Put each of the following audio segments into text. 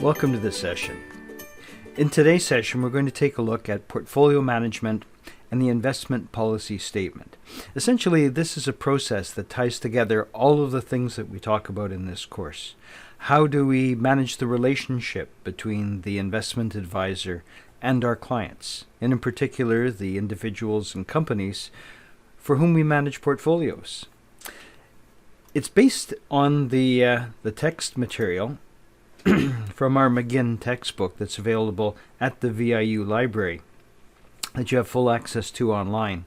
Welcome to this session. In today's session, we're going to take a look at portfolio management and the investment policy statement. Essentially, this is a process that ties together all of the things that we talk about in this course. How do we manage the relationship between the investment advisor and our clients, and in particular, the individuals and companies for whom we manage portfolios? It's based on the text material from our McGinn textbook that's available at the VIU library that you have full access to online.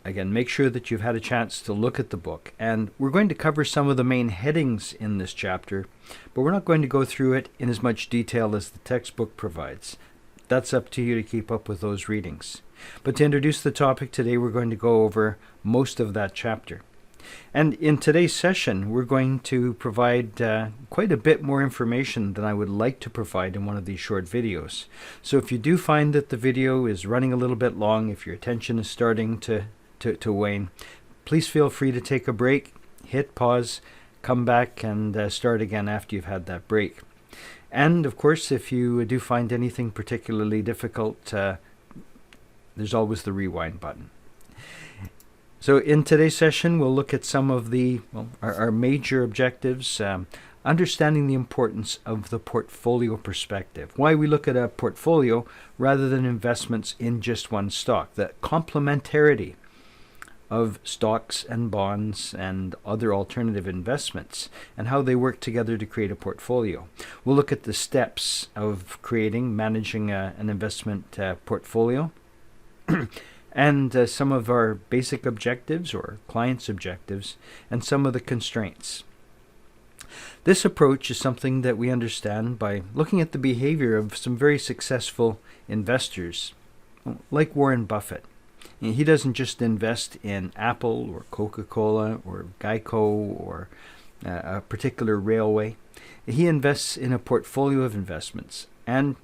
Again, make sure that you've had a chance to look at the book. And we're going to cover some of the main headings in this chapter, but we're not going to go through it in as much detail as the textbook provides. That's up to you to keep up with those readings. But to introduce the topic today, we're going to go over most of that chapter. And in today's session, we're going to provide quite a bit more information than I would like to provide in one of these short videos. So if you do find that the video is running a little bit long, if your attention is starting to wane, please feel free to take a break, hit pause, come back and start again after you've had that break. And of course, if you do find anything particularly difficult, there's always the rewind button. So in today's session, we'll look at some of our major objectives, understanding the importance of the portfolio perspective, why we look at a portfolio rather than investments in just one stock, the complementarity of stocks and bonds and other alternative investments, and how they work together to create a portfolio. We'll look at the steps of managing an investment portfolio, and some of our basic objectives or clients' objectives, and some of the constraints. This approach is something that we understand by looking at the behavior of some very successful investors, like Warren Buffett. He doesn't just invest in Apple or Coca-Cola or Geico or a particular railway. He invests in a portfolio of investments, and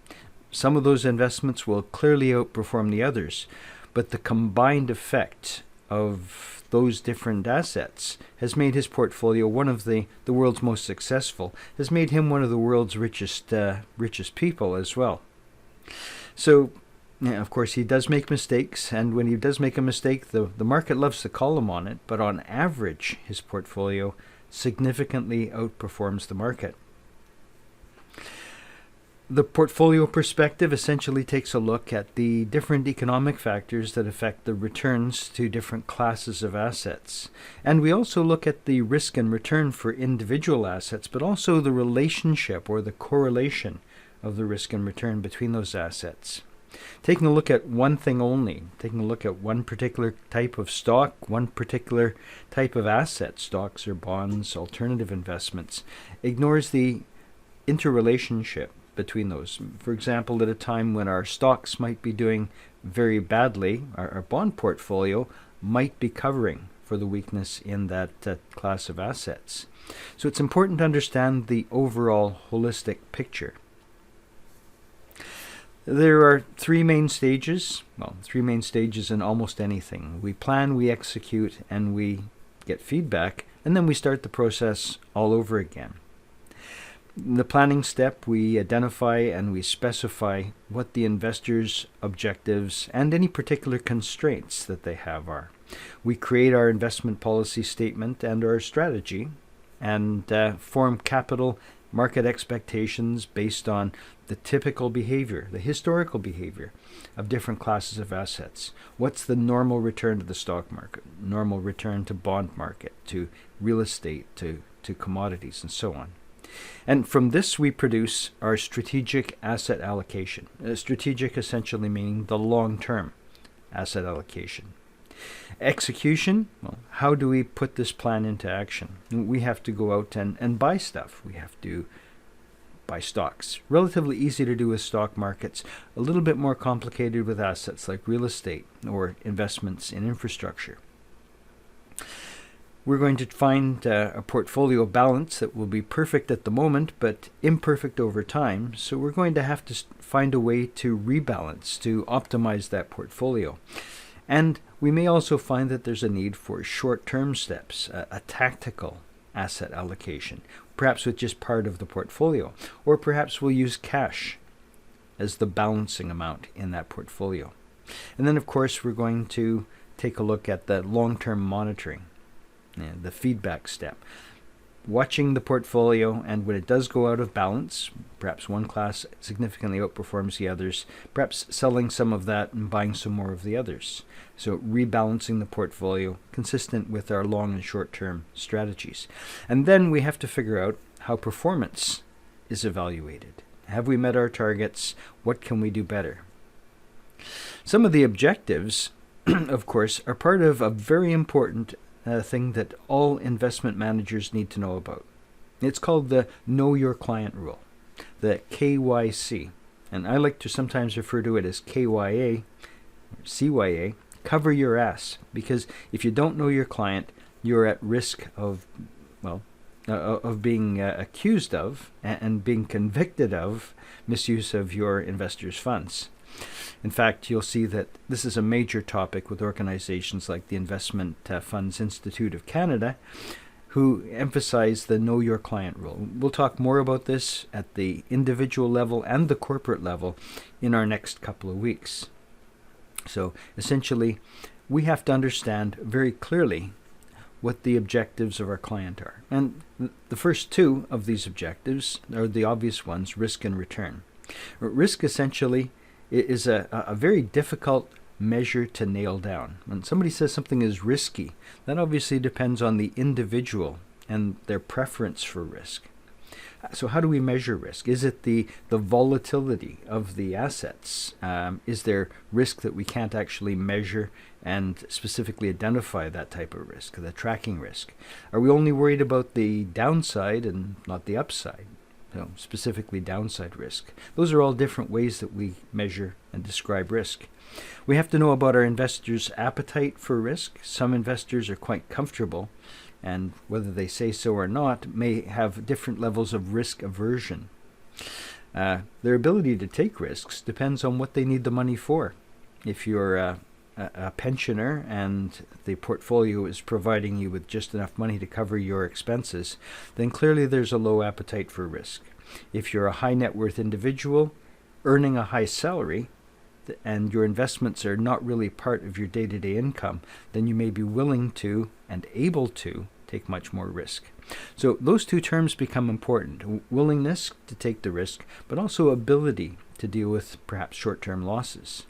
some of those investments will clearly outperform the others. But the combined effect of those different assets has made his portfolio one of the world's most successful, has made him one of the world's richest people as well. So, of course, he does make mistakes, and when he does make a mistake, the market loves to call him on it, but on average, his portfolio significantly outperforms the market. The portfolio perspective essentially takes a look at the different economic factors that affect the returns to different classes of assets. And we also look at the risk and return for individual assets, but also the relationship or the correlation of the risk and return between those assets. Taking a look at one thing only, taking a look at one particular type of stock, one particular type of asset, stocks or bonds, alternative investments, ignores the interrelationship between those. For example, at a time when our stocks might be doing very badly, our bond portfolio might be covering for the weakness in that class of assets. So it's important to understand the overall holistic picture. There are three main stages in almost anything. We plan, we execute, and we get feedback, and then we start the process all over again. In the planning step, we identify and we specify what the investor's objectives and any particular constraints that they have are. We create our investment policy statement and our strategy, and form capital market expectations based on the typical behavior, the historical behavior of different classes of assets. What's the normal return to the stock market, normal return to bond market, to real estate, to commodities, and so on. And from this, we produce our strategic asset allocation. Strategic essentially meaning the long-term asset allocation. Execution, how do we put this plan into action? We have to go out and buy stuff. We have to buy stocks. Relatively easy to do with stock markets. A little bit more complicated with assets like real estate or investments in infrastructure. We're going to find a portfolio balance that will be perfect at the moment, but imperfect over time. So we're going to have to find a way to rebalance, to optimize that portfolio. And we may also find that there's a need for short-term steps, a tactical asset allocation. perhaps with just part of the portfolio, or perhaps we'll use cash as the balancing amount in that portfolio. And then, of course, we're going to take a look at the long-term monitoring, the feedback step. Watching the portfolio, and when it does go out of balance, perhaps one class significantly outperforms the others, perhaps selling some of that and buying some more of the others. So rebalancing the portfolio consistent with our long and short-term strategies. And then we have to figure out how performance is evaluated. Have we met our targets? What can we do better? Some of the objectives, of course, are part of a very important thing that all investment managers need to know about. It's called the Know Your Client Rule, the KYC. And I like to sometimes refer to it as KYA, or CYA, cover your ass. Because if you don't know your client, you're at risk of, being accused of and being convicted of misuse of your investors' funds. In fact, you'll see that this is a major topic with organizations like the Investment Funds Institute of Canada, who emphasize the Know Your Client rule. We'll talk more about this at the individual level and the corporate level in our next couple of weeks. So essentially, we have to understand very clearly what the objectives of our client are. And the first two of these objectives are the obvious ones, risk and return. Risk essentially is a very difficult measure to nail down. When somebody says something is risky, that obviously depends on the individual and their preference for risk. So how do we measure risk? Is it the volatility of the assets? Is there risk that we can't actually measure and specifically identify that type of risk, the tracking risk? Are we only worried about the downside and not the upside? So specifically downside risk. Those are all different ways that we measure and describe risk. We have to know about our investors' appetite for risk. Some investors are quite comfortable, and whether they say so or not, may have different levels of risk aversion. Their ability to take risks depends on what they need the money for. If you're a pensioner and the portfolio is providing you with just enough money to cover your expenses, then clearly there's a low appetite for risk. If you're a high net worth individual earning a high salary and your investments are not really part of your day-to-day income, then you may be willing to and able to take much more risk. So those two terms become important: willingness to take the risk, but also ability to deal with perhaps short-term losses.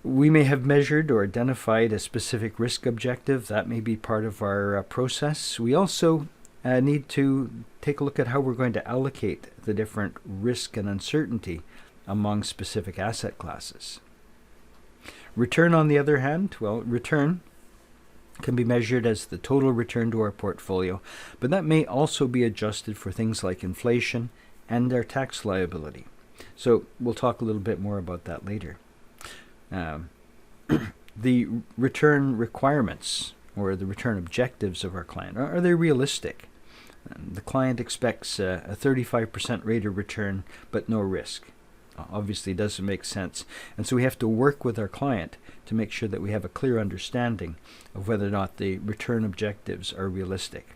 We may have measured or identified a specific risk objective. That may be part of our process. We also need to take a look at how we're going to allocate the different risk and uncertainty among specific asset classes. Return, on the other hand, return can be measured as the total return to our portfolio, but that may also be adjusted for things like inflation and our tax liability. So we'll talk a little bit more about that later. The return requirements or the return objectives of our client, are they realistic? The client expects a 35% rate of return but no risk. Obviously doesn't make sense. And so we have to work with our client to make sure that we have a clear understanding of whether or not the return objectives are realistic.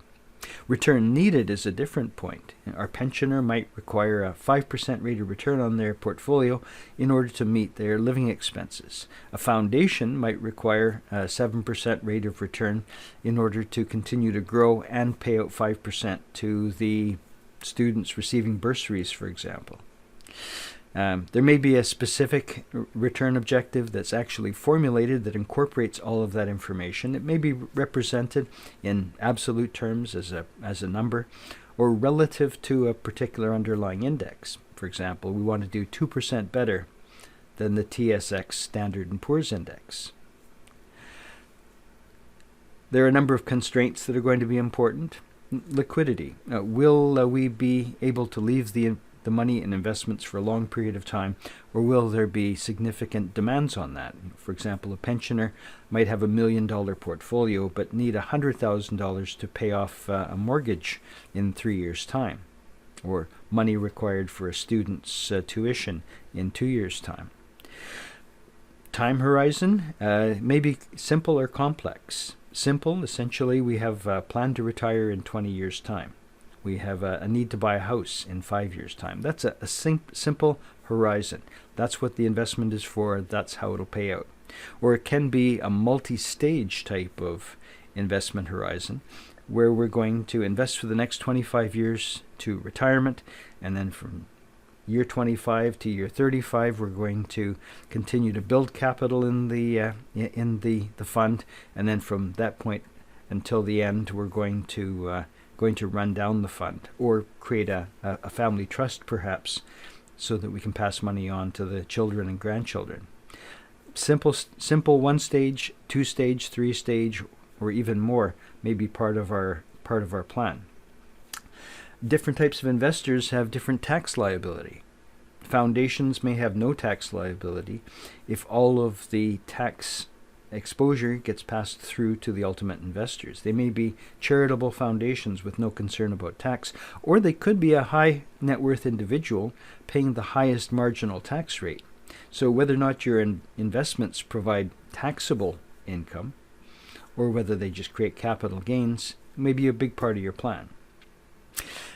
Return needed is a different point. Our pensioner might require a 5% rate of return on their portfolio in order to meet their living expenses. A foundation might require a 7% rate of return in order to continue to grow and pay out 5% to the students receiving bursaries, for example. There may be a specific return objective that's actually formulated that incorporates all of that information. It may be represented in absolute terms as a number, or relative to a particular underlying index. For example, we want to do 2% better than the TSX Standard & Poor's Index. There are a number of constraints that are going to be important. Liquidity. Will we be able to leave the money in investments for a long period of time, or will there be significant demands on that? For example, a pensioner might have $1 million portfolio but need $100,000 to pay off a mortgage in 3 years' time, or money required for a student's tuition in 2 years' time. Time horizon may be simple or complex. Simple, essentially, we have planned to retire in 20 years' time. We have a need to buy a house in 5 years' time. That's a simple horizon. That's what the investment is for. That's how it'll pay out. Or it can be a multi-stage type of investment horizon, where we're going to invest for the next 25 years to retirement, and then from year 25 to year 35, we're going to continue to build capital in the fund, and then from that point until the end, we're going to run down the fund, or create a family trust, perhaps, so that we can pass money on to the children and grandchildren. Simple 1 stage, 2 stage, 3 stage, or even more may be part of our plan. Different types of investors have different tax liability. Foundations may have no tax liability if all of the tax exposure gets passed through to the ultimate investors. They may be charitable foundations with no concern about tax, or they could be a high net worth individual paying the highest marginal tax rate. So whether or not your investments provide taxable income, or whether they just create capital gains, may be a big part of your plan.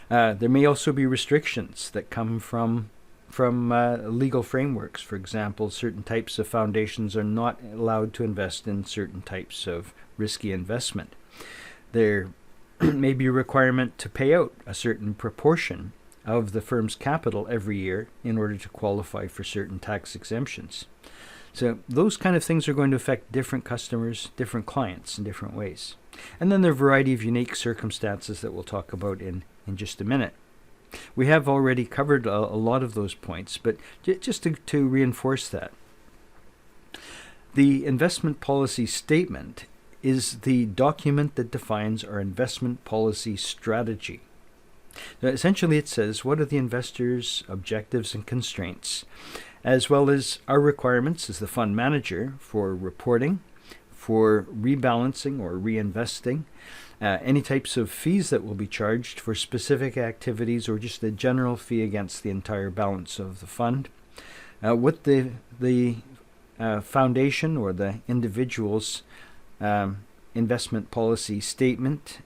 There may also be restrictions that come from legal frameworks. For example, certain types of foundations are not allowed to invest in certain types of risky investment. There may be a requirement to pay out a certain proportion of the firm's capital every year in order to qualify for certain tax exemptions. So those kind of things are going to affect different customers, different clients in different ways. And then there are a variety of unique circumstances that we'll talk about in just a minute. We have already covered a lot of those points, but just to reinforce that, the investment policy statement is the document that defines our investment policy strategy. Now, essentially, it says what are the investor's objectives and constraints, as well as our requirements as the fund manager for reporting, for rebalancing or reinvesting, any types of fees that will be charged for specific activities, or just a general fee against the entire balance of the fund, what the foundation or the individual's investment policy statement,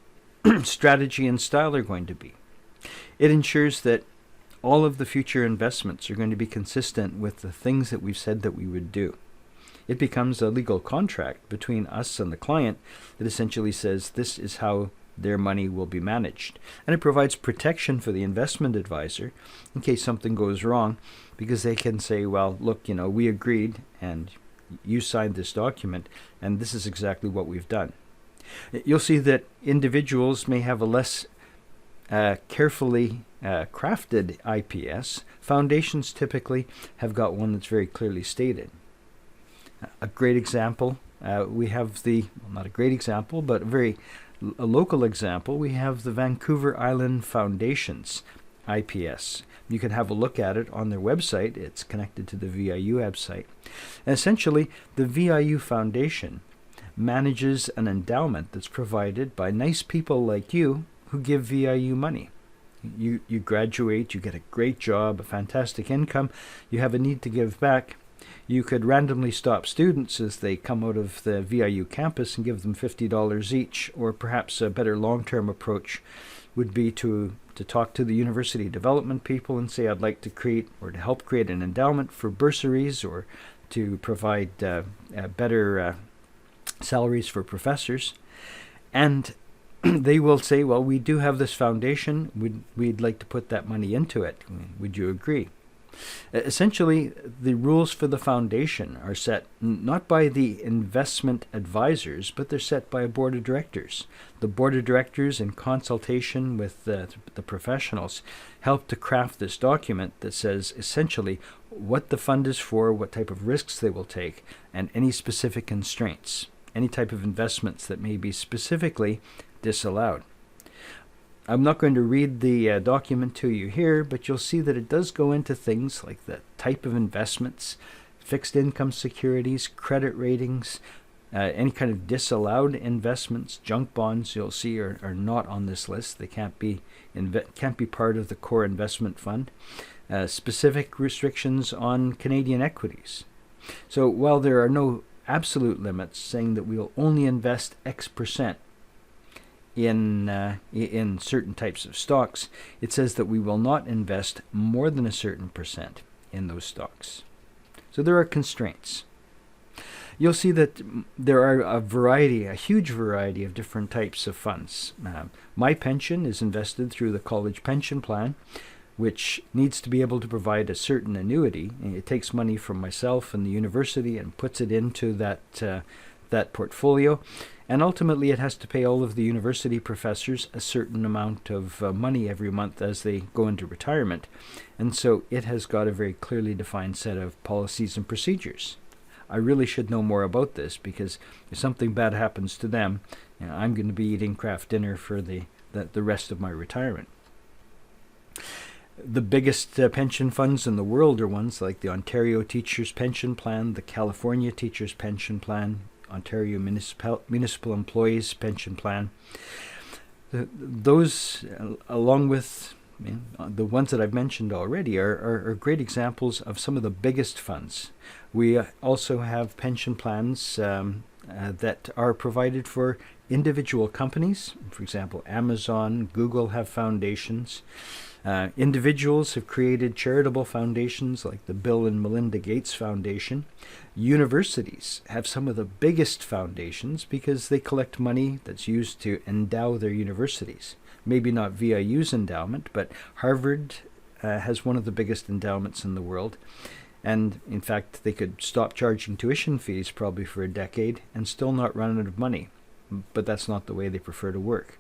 strategy, and style are going to be. It ensures that all of the future investments are going to be consistent with the things that we've said that we would do. It becomes a legal contract between us and the client that essentially says this is how their money will be managed. And it provides protection for the investment advisor in case something goes wrong, because they can say, well, look, we agreed and you signed this document, and this is exactly what we've done. You'll see that individuals may have a less carefully crafted IPS. Foundations typically have got one that's very clearly stated. A great example, we have not a great example, but a local example, we have the Vancouver Island Foundation's IPS. You can have a look at it on their website. It's connected to the VIU website. And essentially, the VIU Foundation manages an endowment that's provided by nice people like you who give VIU money. You graduate, you get a great job, a fantastic income, you have a need to give back. You could randomly stop students as they come out of the VIU campus and give them $50 each, or perhaps a better long-term approach would be to talk to the university development people and say, I'd like to create or to help create an endowment for bursaries, or to provide better salaries for professors. And they will say, well, we do have this foundation, we'd like to put that money into it. Would you agree? Essentially, the rules for the foundation are set not by the investment advisors, but they're set by a board of directors. The board of directors, in consultation with the professionals, help to craft this document that says essentially what the fund is for, what type of risks they will take, and any specific constraints, any type of investments that may be specifically disallowed. I'm not going to read the document to you here, but you'll see that it does go into things like the type of investments, fixed income securities, credit ratings, any kind of disallowed investments. Junk bonds, you'll see, are not on this list. They can't be part of the core investment fund. Specific restrictions on Canadian equities. So while there are no absolute limits saying that we'll only invest X% in certain types of stocks, it says that we will not invest more than a certain percent in those stocks. So there are constraints. You'll see that there are a huge variety of different types of funds. My pension is invested through the college pension plan, which needs to be able to provide a certain annuity. It takes money from myself and the university and puts it into that portfolio. And ultimately, it has to pay all of the university professors a certain amount of money every month as they go into retirement. And so it has got a very clearly defined set of policies and procedures. I really should know more about this, because if something bad happens to them, I'm going to be eating Kraft dinner for the rest of my retirement. The biggest pension funds in the world are ones like the Ontario Teachers Pension Plan, the California Teachers Pension Plan, Ontario Municipal Employees Pension Plan. Those, along with the ones that I've mentioned already, are great examples of some of the biggest funds. We also have pension plans that are provided for individual companies. For example, Amazon, Google have foundations. Individuals have created charitable foundations like the Bill and Melinda Gates Foundation. Universities have some of the biggest foundations because they collect money that's used to endow their universities. Maybe not VIU's endowment, but Harvard has one of the biggest endowments in the world. And in fact, they could stop charging tuition fees probably for a decade and still not run out of money. But that's not the way they prefer to work.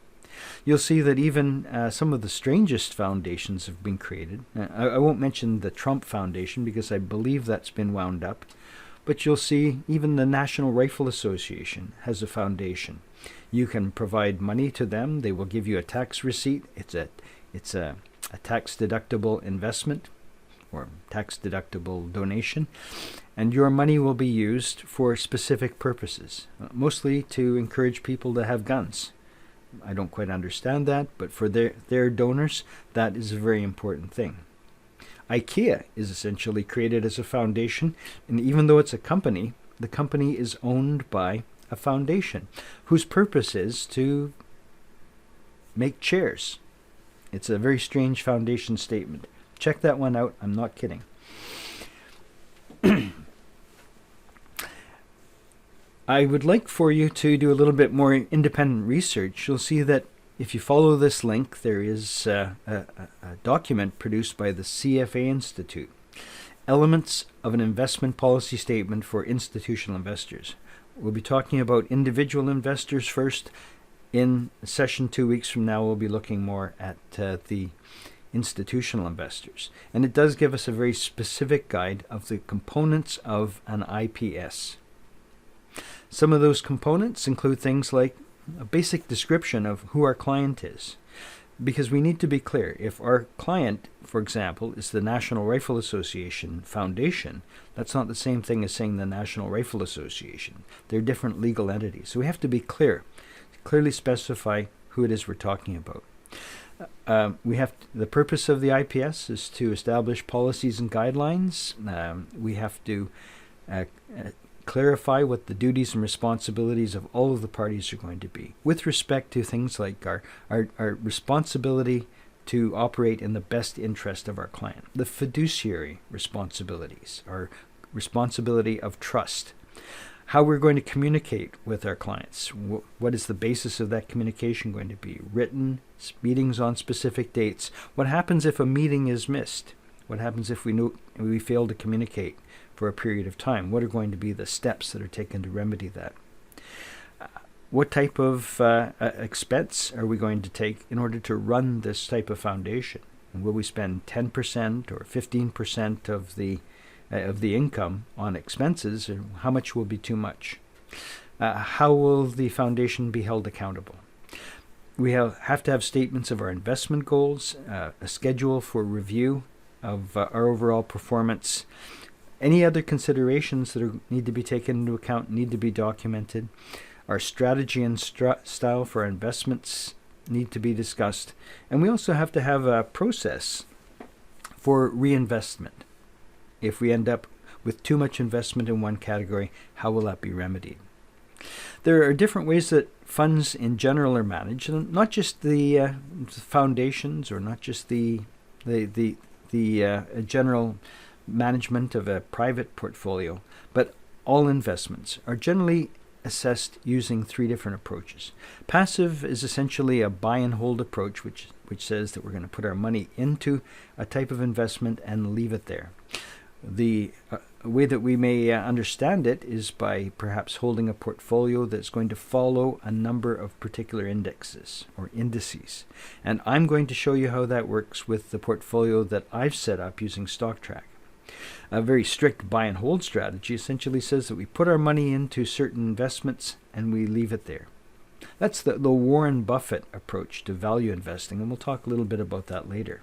You'll see that even some of the strangest foundations have been created. I won't mention the Trump Foundation because I believe that's been wound up. But you'll see even the National Rifle Association has a foundation. You can provide money to them. They will give you a tax receipt. It's a tax-deductible investment or tax-deductible donation. And your money will be used for specific purposes, mostly to encourage people to have guns. I don't quite understand that, but for their donors, that is a very important thing. IKEA is essentially created as a foundation, and even though it's a company, the company is owned by a foundation whose purpose is to make chairs. It's a very strange foundation statement. Check that one out. I'm not kidding. I would like for you to do a little bit more independent research. You'll see that if you follow this link, there is a document produced by the CFA Institute, Elements of an Investment Policy Statement for Institutional Investors. We'll be talking about individual investors first. In session 2 weeks from now, we'll be looking more at the institutional investors. And it does give us a very specific guide of the components of an IPS. Some of those components include things like a basic description of who our client is. Because we need to be clear, if our client, for example, is the National Rifle Association Foundation, that's not the same thing as saying the National Rifle Association. They're different legal entities. So we have to be clear, clearly specify who it is we're talking about. The purpose of the IPS is to establish policies and guidelines. We have to clarify what the duties and responsibilities of all of the parties are going to be with respect to things like our responsibility to operate in the best interest of our client, the fiduciary responsibilities, our responsibility of trust, how we're going to communicate with our clients, what is the basis of that communication going to be, written, meetings on specific dates, what happens if a meeting is missed, what happens if we fail to communicate for a period of time, what are going to be the steps that are taken to remedy that. What type of expense are we going to take in order to run this type of foundation? And will we spend 10% or 15% of the income on expenses? Or how much will be too much? How will the foundation be held accountable? We have to have statements of our investment goals, a schedule for review of our overall performance. Any other considerations that need to be taken into account need to be documented. Our strategy and style for our investments need to be discussed. And we also have to have a process for reinvestment. If we end up with too much investment in one category, how will that be remedied? There are different ways that funds in general are managed, and not just the foundations, or not just the general management of a private portfolio, but all investments are generally assessed using 3 different approaches. Passive is essentially a buy and hold approach, which says that we're going to put our money into a type of investment and leave it there. The way that we may understand it is by perhaps holding a portfolio that's going to follow a number of particular indexes or indices. And I'm going to show you how that works with the portfolio that I've set up using StockTrack. A very strict buy and hold strategy essentially says that we put our money into certain investments and we leave it there. That's the Warren Buffett approach to value investing, and we'll talk a little bit about that later.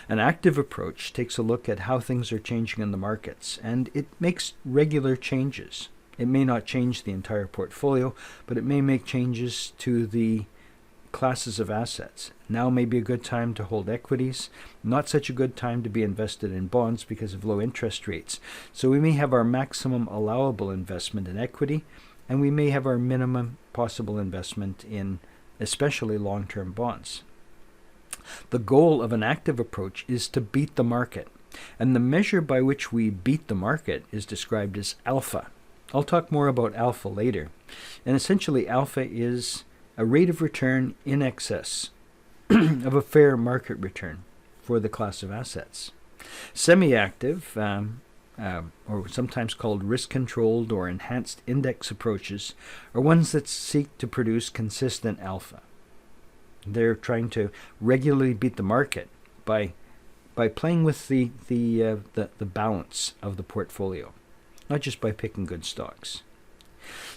An active approach takes a look at how things are changing in the markets, and it makes regular changes. It may not change the entire portfolio, but it may make changes to the classes of assets. Now may be a good time to hold equities, not such a good time to be invested in bonds because of low interest rates. So we may have our maximum allowable investment in equity, and we may have our minimum possible investment in especially long-term bonds. The goal of an active approach is to beat the market, and the measure by which we beat the market is described as alpha. I'll talk more about alpha later. And essentially, alpha is a rate of return in excess of a fair market return for the class of assets. Semi-active, or sometimes called risk-controlled or enhanced index approaches, are ones that seek to produce consistent alpha. They're trying to regularly beat the market by playing with the balance of the portfolio, not just by picking good stocks.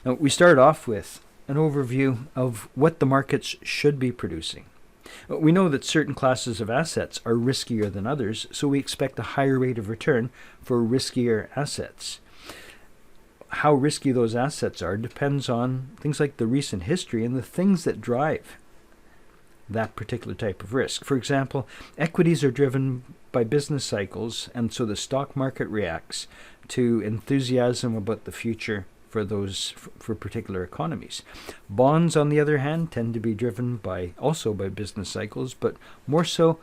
Now, we start off with an overview of what the markets should be producing. We know that certain classes of assets are riskier than others, so we expect a higher rate of return for riskier assets. How risky those assets are depends on things like the recent history and the things that drive that particular type of risk. For example, equities are driven by business cycles, and so the stock market reacts to enthusiasm about the future for particular economies. Bonds, on the other hand, tend to be driven also by business cycles, but more so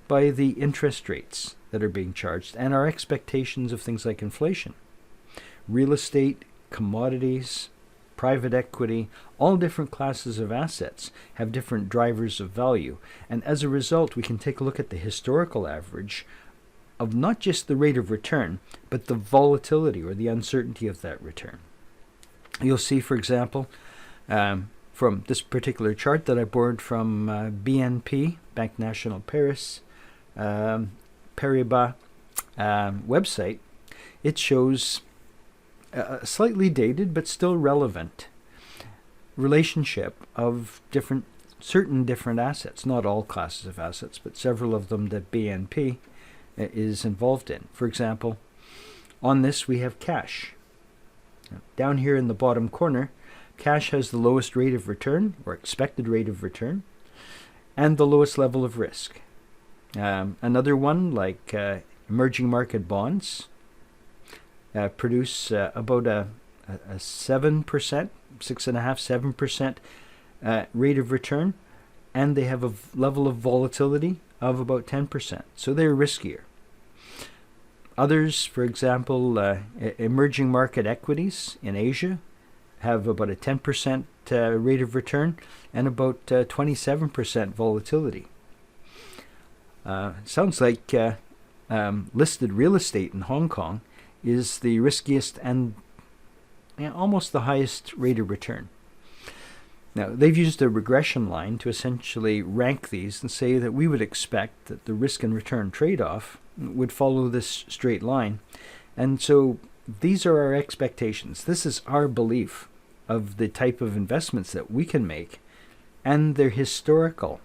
by the interest rates that are being charged and our expectations of things like inflation. Real estate, commodities, private equity, all different classes of assets have different drivers of value, and as a result we can take a look at the historical average of not just the rate of return, but the volatility or the uncertainty of that return. You'll see, for example, from this particular chart that I borrowed from BNP, Banque Nationale Paris, Paribas website, it shows a slightly dated but still relevant relationship of certain different assets, not all classes of assets, but several of them that BNP is involved in. For example, on this we have cash. Down here in the bottom corner, cash has the lowest rate of return, or expected rate of return, and the lowest level of risk. Another one, like emerging market bonds, produce about a 7%, 6.5%, 7% rate of return, and they have a level of volatility of about 10%, so they're riskier. Others, for example, emerging market equities in Asia have about a 10% rate of return and about 27% volatility. Sounds like listed real estate in Hong Kong is the riskiest and almost the highest rate of return. Now, they've used a regression line to essentially rank these and say that we would expect that the risk and return trade-off would follow this straight line. And so these are our expectations. This is our belief of the type of investments that we can make, and they're historical.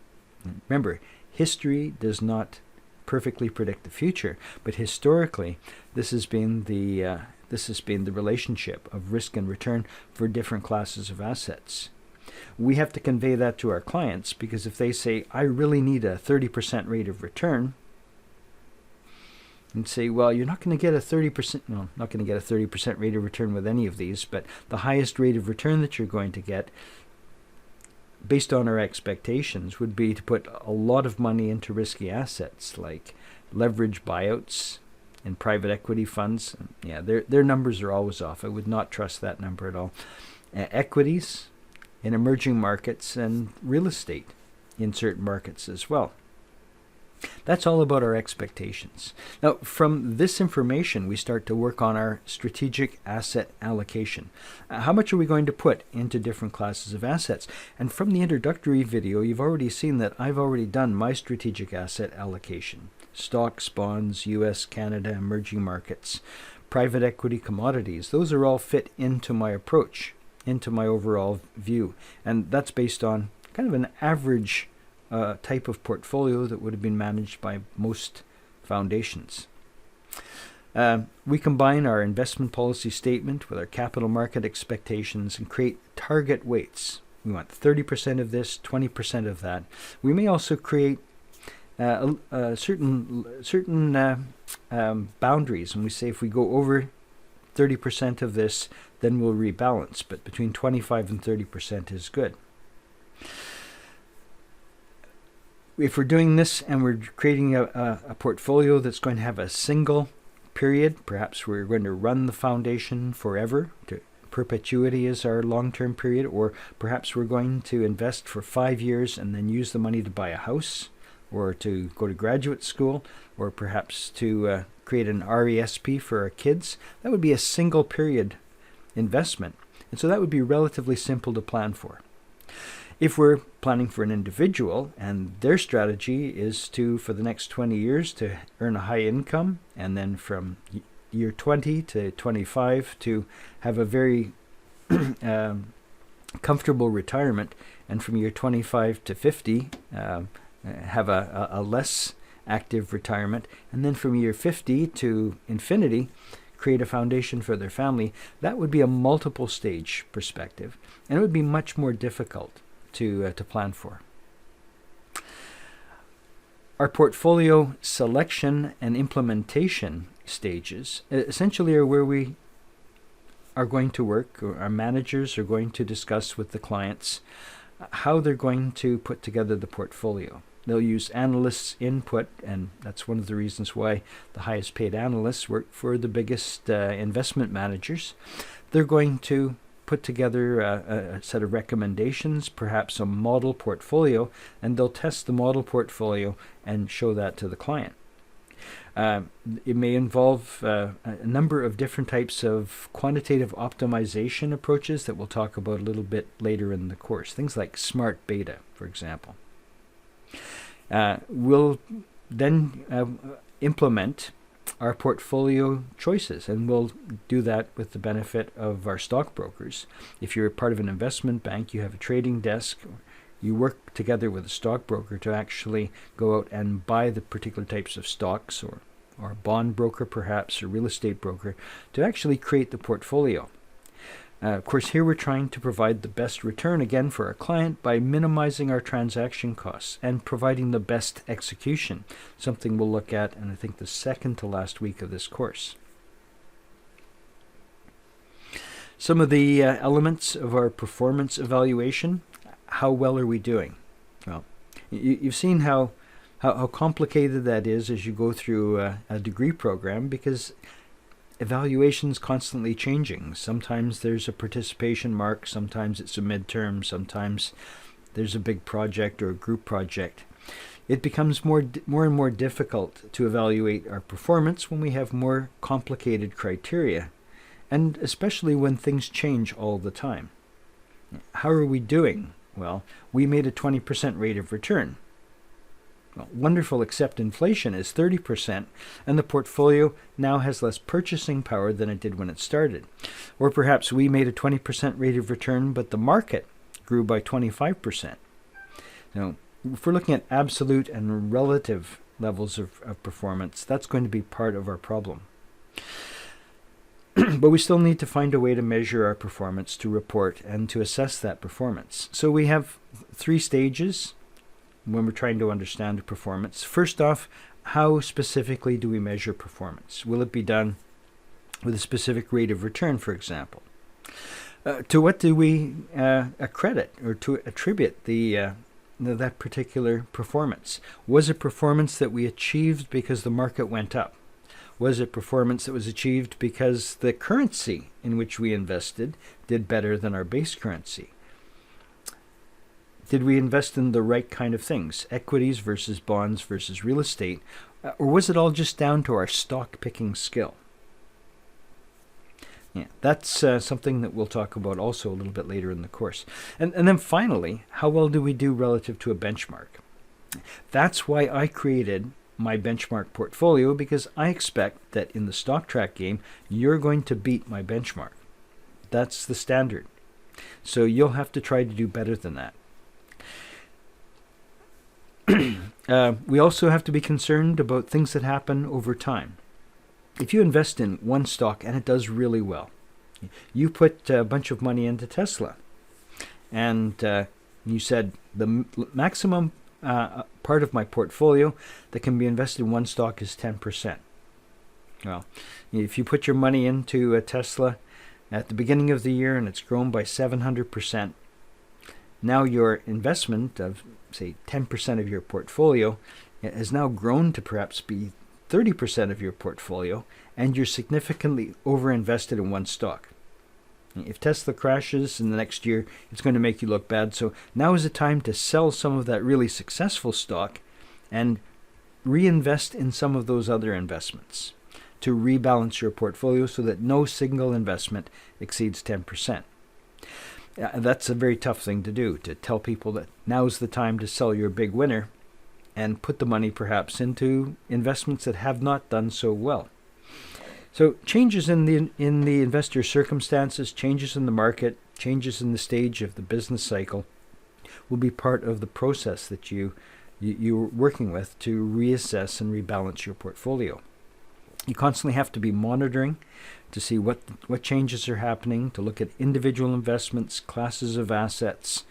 Remember, history does not perfectly predict the future, but historically this has been the relationship of risk and return for different classes of assets. We have to convey that to our clients, because if they say, I really need a 30% rate of return, and say, well, you're not going to get a 30%, well, not going to get a 30% rate of return with any of these, but the highest rate of return that you're going to get based on our expectations would be to put a lot of money into risky assets like leverage buyouts and private equity funds. Yeah, their numbers are always off. I would not trust that number at all. Equities in emerging markets and real estate in certain markets as well. That's all about our expectations. Now, from this information, we start to work on our strategic asset allocation. How much are we going to put into different classes of assets? And from the introductory video, you've already seen that I've already done my strategic asset allocation. Stocks, bonds, US, Canada, emerging markets, private equity, commodities. Those are all fit into my approach, into my overall view. And that's based on kind of an average type of portfolio that would have been managed by most foundations. We combine our investment policy statement with our capital market expectations and create target weights. We want 30% of this, 20% of that. We may also create certain boundaries, and we say if we go over 30% of this, then we'll rebalance, but between 25 and 30% is good. If we're doing this and we're creating a portfolio that's going to have a single period, perhaps we're going to run the foundation forever, perpetuity is our long-term period, or perhaps we're going to invest for 5 years and then use the money to buy a house or to go to graduate school, or perhaps to create an RESP for our kids. That would be a single period investment, and so that would be relatively simple to plan for. If we're planning for an individual and their strategy is to, for the next 20 years, to earn a high income, and then from year 20 to 25 to have a very comfortable retirement, and from year 25 to 50 have a less active retirement, and then from year 50 to infinity create a foundation for their family, that would be a multiple stage perspective, and it would be much more difficult to plan for. Our portfolio selection and implementation stages essentially are where we are going to work, or our managers are going to discuss with the clients how they're going to put together the portfolio. They'll use analysts' input, and that's one of the reasons why the highest paid analysts work for the biggest investment managers. They're going to put together a set of recommendations, perhaps a model portfolio, and they'll test the model portfolio and show that to the client. It may involve a number of different types of quantitative optimization approaches that we'll talk about a little bit later in the course. Things like smart beta, for example. We'll then implement our portfolio choices, and we'll do that with the benefit of our stockbrokers. If you're part of an investment bank, you have a trading desk, you work together with a stockbroker to actually go out and buy the particular types of stocks, or a bond broker perhaps, or real estate broker, to actually create the portfolio. Of course, here we're trying to provide the best return again for our client by minimizing our transaction costs and providing the best execution, something we'll look at in, I think, the second to last week of this course. Some of the elements of our performance evaluation: how well are we doing? Well, you've seen how complicated that is as you go through a degree program, because evaluation's constantly changing. Sometimes there's a participation mark, sometimes it's a midterm, sometimes there's a big project or a group project. It becomes more and more difficult to evaluate our performance when we have more complicated criteria, and especially when things change all the time. How are we doing? Well, we made a 20% rate of return. Well, wonderful, except inflation is 30%, and the portfolio now has less purchasing power than it did when it started. Or perhaps we made a 20% rate of return, but the market grew by 25%. Now, if we're looking at absolute and relative levels of performance, that's going to be part of our problem. But we still need to find a way to measure our performance, to report, and to assess that performance. So we have 3 stages when we're trying to understand the performance. First off, how specifically do we measure performance? Will it be done with a specific rate of return, for example? To what do we accredit or to attribute that particular performance? Was it performance that we achieved because the market went up? Was it performance that was achieved because the currency in which we invested did better than our base currency? Did we invest in the right kind of things, equities versus bonds versus real estate, or was it all just down to our stock picking skill? Yeah, that's something that we'll talk about also a little bit later in the course. And then finally, how well do we do relative to a benchmark? That's why I created my benchmark portfolio, because I expect that in the stock track game, you're going to beat my benchmark. That's the standard. So you'll have to try to do better than that. We also have to be concerned about things that happen over time. If you invest in one stock and it does really well, you put a bunch of money into Tesla, and you said the maximum part of my portfolio that can be invested in one stock is 10%. Well, if you put your money into Tesla at the beginning of the year and it's grown by 700%, now your investment of, say, 10% of your portfolio has now grown to perhaps be 30% of your portfolio, and you're significantly overinvested in one stock. If Tesla crashes in the next year, it's going to make you look bad. So now is the time to sell some of that really successful stock and reinvest in some of those other investments to rebalance your portfolio so that no single investment exceeds 10%. That's a very tough thing to do, to tell people that now's the time to sell your big winner and put the money perhaps into investments that have not done so well. So changes in the investor circumstances, changes in the market, changes in the stage of the business cycle will be part of the process that you're working with to reassess and rebalance your portfolio. You constantly have to be monitoring to see what changes are happening, to look at individual investments, classes of assets,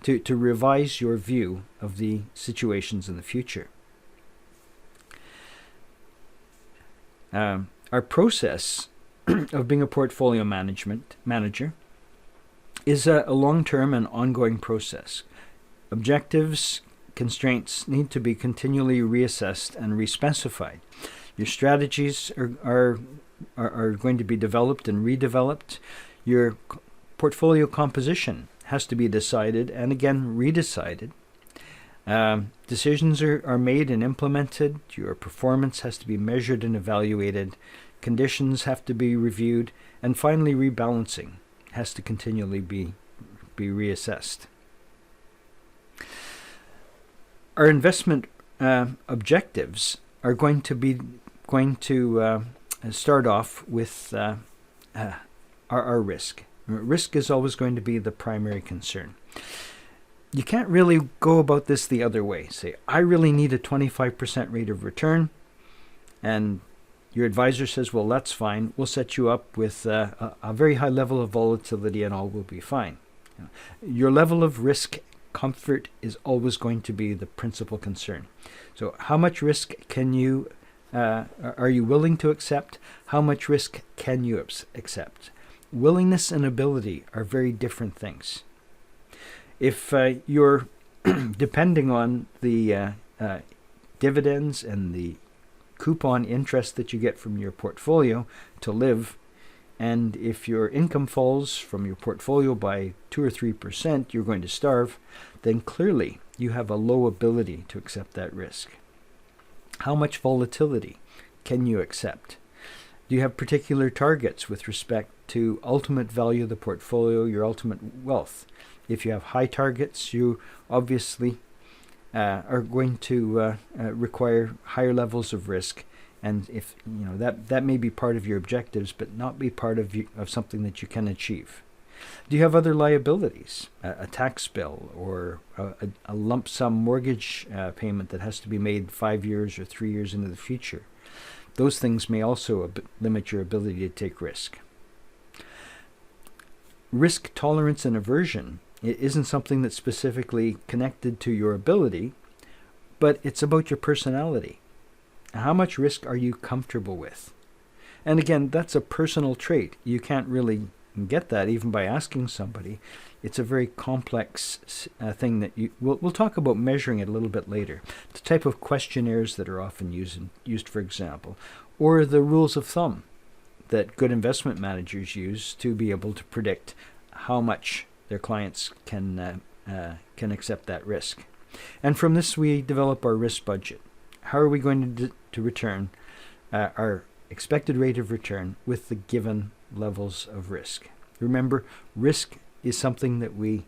to revise your view of the situations in the future. Our process of being a portfolio manager is a long-term and ongoing process. Objectives, constraints need to be continually reassessed and respecified. Your strategies are going to be developed and redeveloped. Your portfolio composition has to be decided and again redecided. Decisions are made and implemented. Your performance has to be measured and evaluated. Conditions have to be reviewed. And finally, rebalancing has to continually be reassessed. Our investment objectives are going to start off with our risk. Risk is always going to be the primary concern. You can't really go about this the other way. Say, I really need a 25% rate of return, and your advisor says, well, that's fine. We'll set you up with a very high level of volatility and all will be fine. Your level of risk comfort is always going to be the principal concern. So how much risk are you willing to accept? How much risk can you accept? Willingness and ability are very different things. If you're depending on the dividends and the coupon interest that you get from your portfolio to live, and if your income falls from your portfolio by 2 or 3%, you're going to starve, then clearly you have a low ability to accept that risk. How much volatility can you accept? Do you have particular targets with respect to ultimate value of the portfolio, your ultimate wealth? If you have high targets, you obviously are going to require higher levels of risk, and if that may be part of your objectives, but not be part of something that you can achieve. Do you have other liabilities, a tax bill or a lump sum mortgage payment that has to be made 5 years or 3 years into the future? Those things may also limit your ability to take risk. Risk tolerance and aversion, it isn't something that's specifically connected to your ability, but it's about your personality. How much risk are you comfortable with? And again, that's a personal trait. You can't really get that even by asking somebody. It's a very complex thing that we'll talk about measuring it a little bit later. The type of questionnaires that are often used, for example, or the rules of thumb that good investment managers use to be able to predict how much their clients can accept that risk. And from this, we develop our risk budget. How are we going to return our expected rate of return with the given levels of risk? Remember, risk is something that we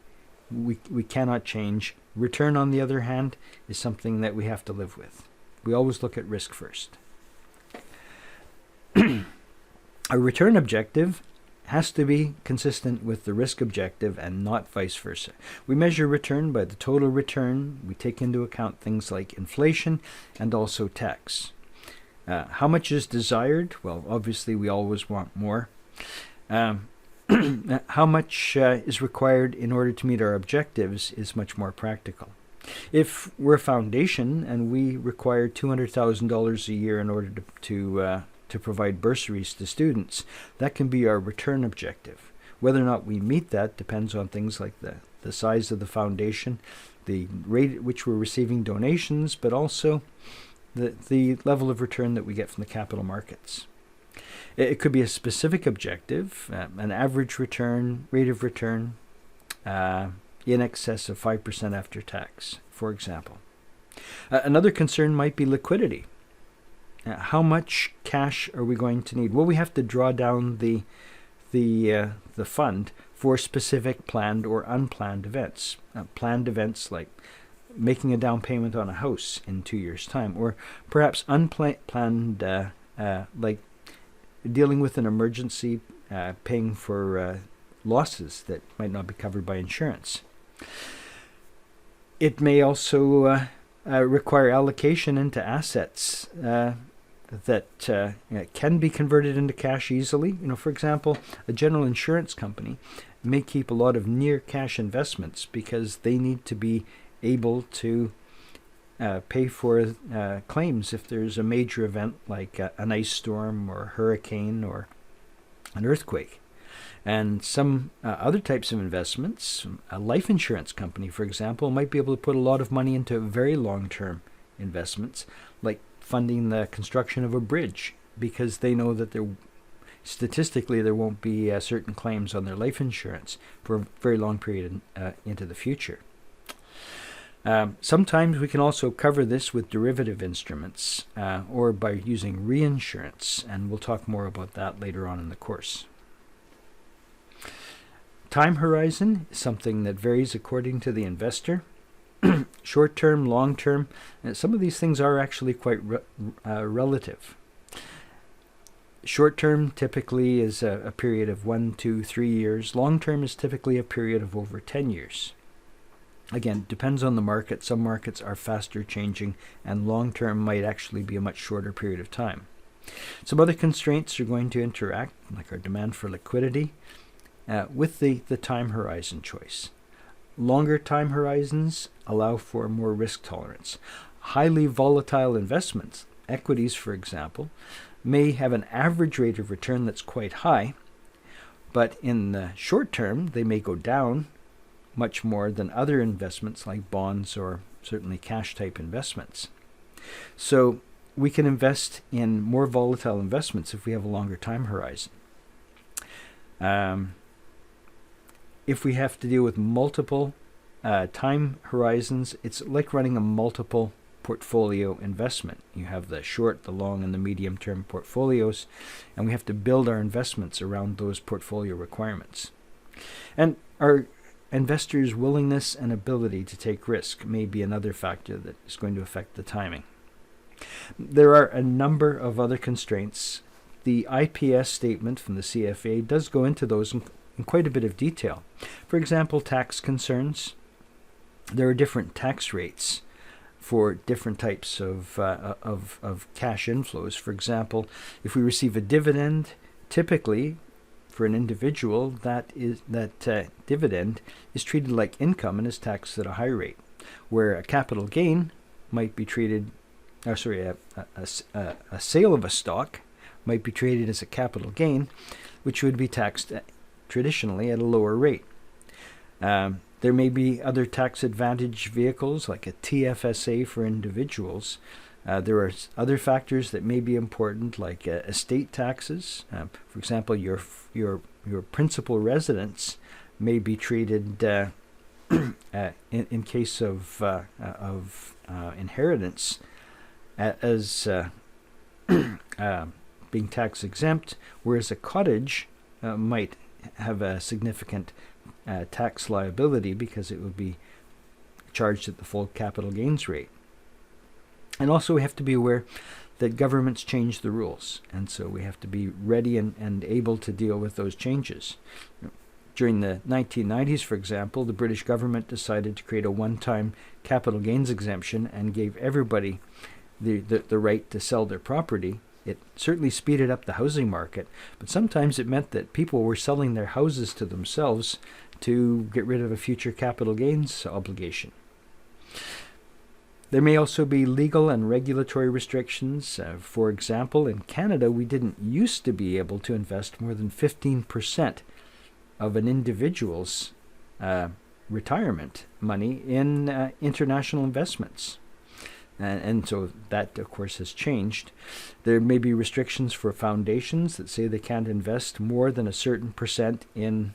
cannot change. Return, on the other hand, is something that we have to live with. We always look at risk first. A return objective has to be consistent with the risk objective and not vice versa. We measure return by the total return. We take into account things like inflation and also tax. How much is desired? Well, obviously we always want more. How much is required in order to meet our objectives is much more practical. If we're a foundation and we require $200,000 a year in order to provide bursaries to students, that can be our return objective. Whether or not we meet that depends on things like the size of the foundation, the rate at which we're receiving donations, but also the level of return that we get from the capital markets. It could be a specific objective, an average return, rate of return in excess of 5% after tax, for example. Another concern might be liquidity. How much cash are we going to need? Well, we have to draw down the fund for specific planned or unplanned events. Planned events like making a down payment on a house in 2 years' time, or perhaps unplanned like dealing with an emergency, paying for losses that might not be covered by insurance. It may also require allocation into assets that can be converted into cash easily. For example, a general insurance company may keep a lot of near cash investments because they need to be able to pay for claims if there's a major event like an ice storm or a hurricane or an earthquake. And some other types of investments, a life insurance company, for example, might be able to put a lot of money into very long-term investments, like funding the construction of a bridge, because they know that statistically there won't be certain claims on their life insurance for a very long period into the future. Sometimes we can also cover this with derivative instruments or by using reinsurance, and we'll talk more about that later on in the course. Time horizon is something that varies according to the investor. Short-term, long-term, some of these things are actually quite relative. Short-term typically is a period of 1, 2, 3 years. Long-term is typically a period of over 10 years. Again, depends on the market. Some markets are faster changing, and long-term might actually be a much shorter period of time. Some other constraints are going to interact, like our demand for liquidity, with the time horizon choice. Longer time horizons allow for more risk tolerance. Highly volatile investments, equities for example, may have an average rate of return that's quite high, but in the short term they may go down much more than other investments like bonds or certainly cash type investments. So we can invest in more volatile investments if we have a longer time horizon. If we have to deal with multiple time horizons, it's like running a multiple portfolio investment. You have the short, the long, and the medium term portfolios, and we have to build our investments around those portfolio requirements. And our investors' willingness and ability to take risk may be another factor that is going to affect the timing. There are a number of other constraints. The IPS statement from the CFA does go into those in quite a bit of detail. For example, tax concerns. There are different tax rates for different types of cash inflows. For example, if we receive a dividend, typically for an individual, that dividend is treated like income and is taxed at a high rate, where a capital gain might be treated a sale of a stock might be treated as a capital gain, which would be taxed traditionally at a lower rate. There may be other tax advantage vehicles like a TFSA for individuals. There are other factors that may be important, like estate taxes. For example, your principal residence may be treated in case of inheritance as being tax exempt, whereas a cottage might have a significant tax liability because it would be charged at the full capital gains rate. And also we have to be aware that governments change the rules, and so we have to be ready and able to deal with those changes. During the 1990s, for example, the British government decided to create a one-time capital gains exemption and gave everybody the right to sell their property. It certainly speeded up the housing market, but sometimes it meant that people were selling their houses to themselves to get rid of a future capital gains obligation. There may also be legal and regulatory restrictions. For example, in Canada, we didn't used to be able to invest more than 15% of an individual's retirement money in international investments. And so that, of course, has changed. There may be restrictions for foundations that say they can't invest more than a certain percent in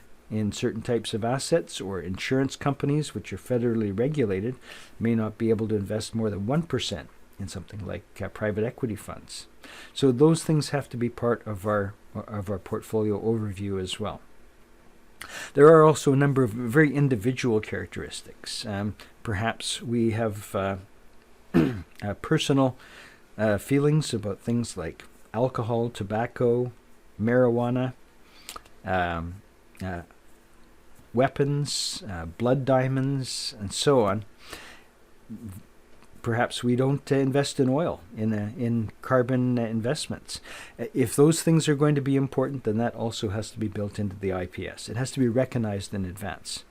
certain types of assets, or insurance companies, which are federally regulated, may not be able to invest more than 1% in something like private equity funds. So those things have to be part of our portfolio overview as well. There are also a number of very individual characteristics. Perhaps we have personal feelings about things like alcohol, tobacco, marijuana, weapons, blood diamonds, and so on. Perhaps we don't invest in oil, in carbon investments. If those things are going to be important, then that also has to be built into the IPS. It has to be recognized in advance.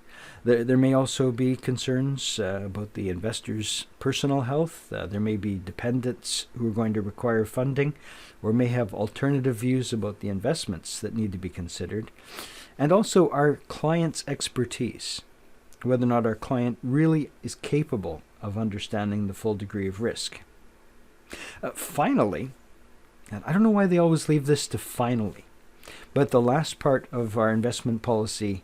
There may also be concerns about the investor's personal health. There may be dependents who are going to require funding, or may have alternative views about the investments that need to be considered. And also our client's expertise, whether or not our client really is capable of understanding the full degree of risk. Finally, and I don't know why they always leave this to finally, but the last part of our investment policy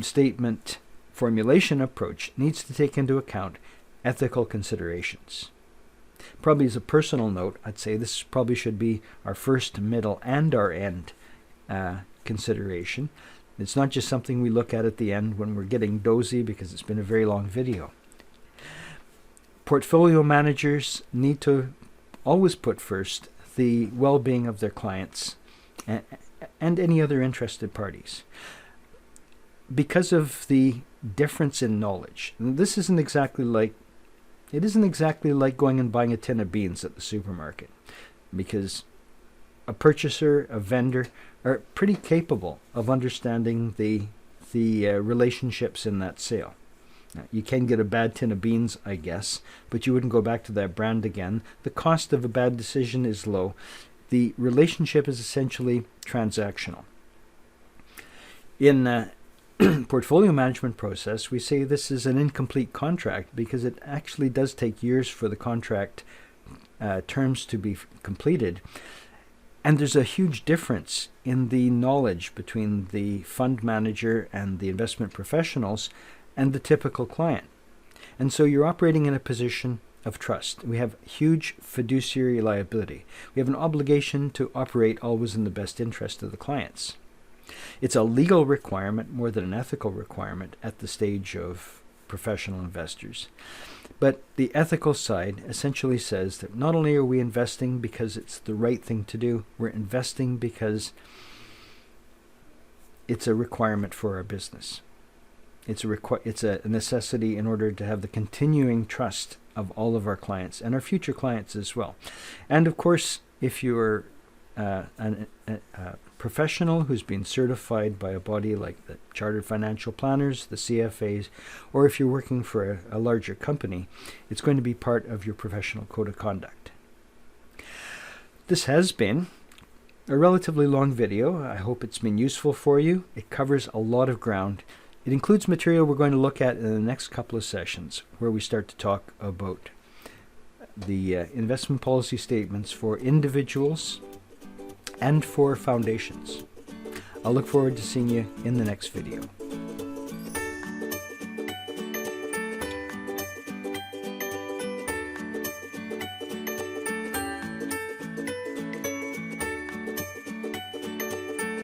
statement formulation approach needs to take into account ethical considerations. Probably as a personal note, I'd say this probably should be our first, middle, and our end consideration. It's not just something we look at the end when we're getting dozy because it's been a very long video. Portfolio managers need to always put first the well-being of their clients and any other interested parties. Because of the difference in knowledge, and it isn't exactly like going and buying a tin of beans at the supermarket, because a purchaser, a vendor are pretty capable of understanding the relationships in that sale. Now, you can get a bad tin of beans, I guess, but you wouldn't go back to that brand again. The cost of a bad decision is low. The relationship is essentially transactional. In portfolio management process, we say this is an incomplete contract because it actually does take years for the contract terms to be completed. And there's a huge difference in the knowledge between the fund manager and the investment professionals and the typical client. And so you're operating in a position of trust. We have huge fiduciary liability. We have an obligation to operate always in the best interest of the clients. It's a legal requirement more than an ethical requirement at the stage of professional investors. But the ethical side essentially says that not only are we investing because it's the right thing to do, we're investing because it's a requirement for our business. It's a necessity in order to have the continuing trust of all of our clients and our future clients as well. And of course, if you're a professional who's been certified by a body like the Chartered Financial Planners, the CFAs, or if you're working for a larger company, it's going to be part of your professional code of conduct. This has been a relatively long video. I hope it's been useful for you. It covers a lot of ground. It includes material we're going to look at in the next couple of sessions, where we start to talk about the investment policy statements for individuals and for foundations. I'll look forward to seeing you in the next video.